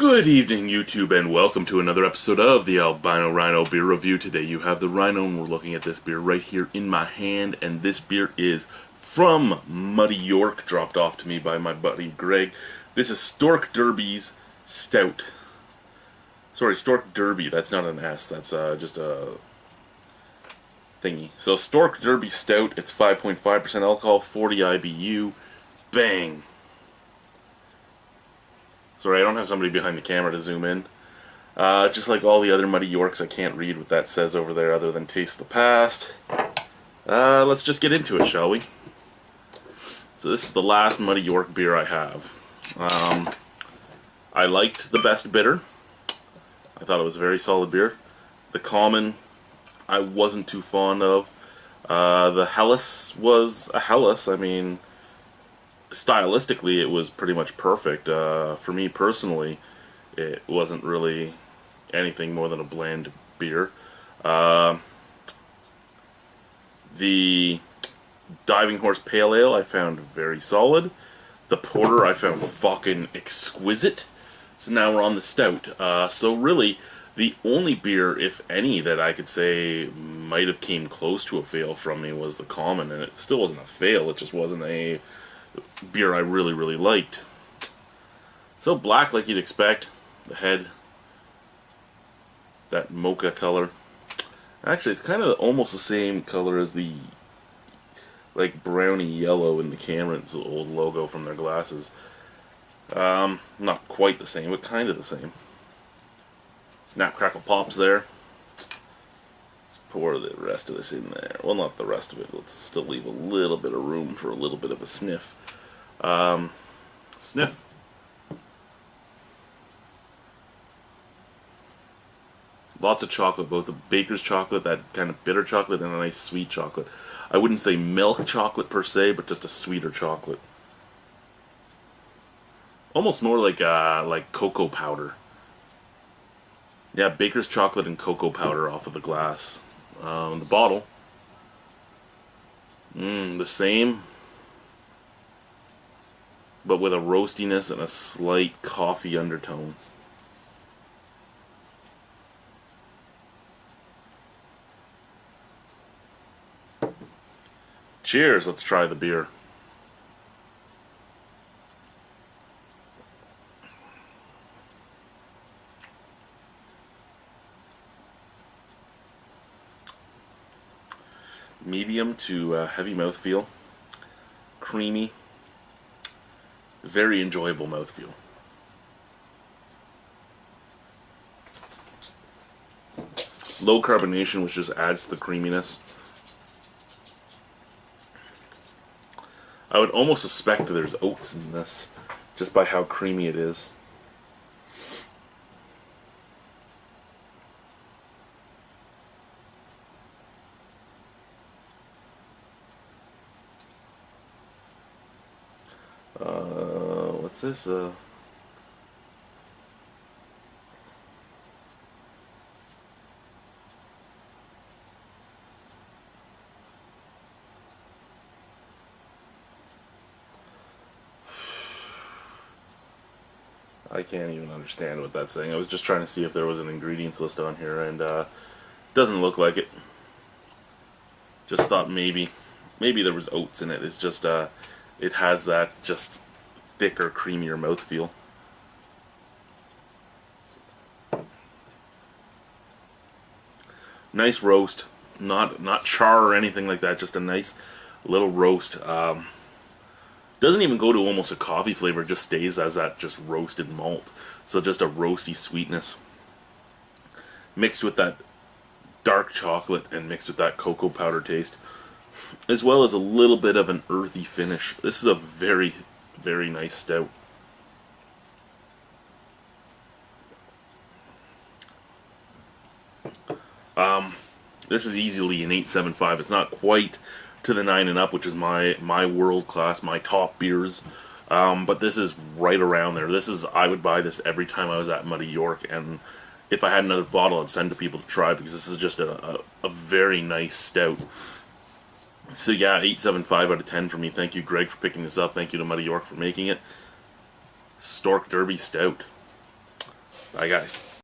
Good evening, YouTube, and welcome to another episode of the Albino Rhino Beer Review. Today you have the Rhino, and we're looking at this beer right here in my hand, and this beer is from Muddy York, dropped off to me by my buddy Greg. This is Stork Derby's Stout. Sorry, Stork Derby, that's not an S, that's just a thingy. So Stork Derby Stout, it's 5.5% alcohol, 40 IBU, bang! Sorry, I don't have somebody behind the camera to zoom in. Just like all the other Muddy Yorks, I can't read what that says over there other than taste the past. Let's just get into it, shall we? So this is the last Muddy York beer I have. I liked the Best Bitter. I thought it was a very solid beer. The Common, I wasn't too fond of. The Helles was a Helles. I mean, stylistically, it was pretty much perfect. For me personally, it wasn't really anything more than a bland beer. The Diving Horse Pale Ale I found very solid. The Porter I found fucking exquisite. So now we're on the Stout. So really, the only beer, if any, that I could say might have came close to a fail from me was the Common, and it still wasn't a fail, it just wasn't a beer I really liked. So black like you'd expect. The head, that mocha color. Actually, it's kind of almost the same color as the like browny yellow in the Cameron's old logo from their glasses. Not quite the same, but kind of the same. Snap, crackle, pops there. Let's pour the rest of this in there. Well, not the rest of it. Let's still leave a little bit of room for a little bit of a sniff. Sniff. Lots of chocolate, both a baker's chocolate, that kind of bitter chocolate, and a nice sweet chocolate. I wouldn't say milk chocolate per se, but just a sweeter chocolate. Almost more like cocoa powder. Yeah, baker's chocolate and cocoa powder off of the glass. The bottle. The same, but with a roastiness and a slight coffee undertone. Cheers, let's try the beer. Medium to heavy mouthfeel. Creamy. Very enjoyable mouthfeel. Low carbonation, which just adds to the creaminess. I would almost suspect there's oats in this, just by how creamy it is. What's this? I can't even understand what that's saying. I was just trying to see if there was an ingredients list on here, and doesn't look like it. Just thought maybe there was oats in it. It's just it has that just thicker, creamier mouthfeel. Nice roast, not char or anything like that. Just a nice little roast. Doesn't even go to almost a coffee flavor, it just stays as that just roasted malt. So just a roasty sweetness. Mixed with that dark chocolate and mixed with that cocoa powder taste. As well as a little bit of an earthy finish. This is a very nice stout. This is easily an 8.75. It's not quite to the 9 and up, which is my world class, my top beers. But this is right around there. I would buy this every time I was at Muddy York, and if I had another bottle, I'd send to people to try, because this is just a very nice stout. So yeah, 8.75 out of 10 for me. Thank you, Greg, for picking this up. Thank you to Muddy York for making it. Stork Derby Stout. Bye, guys.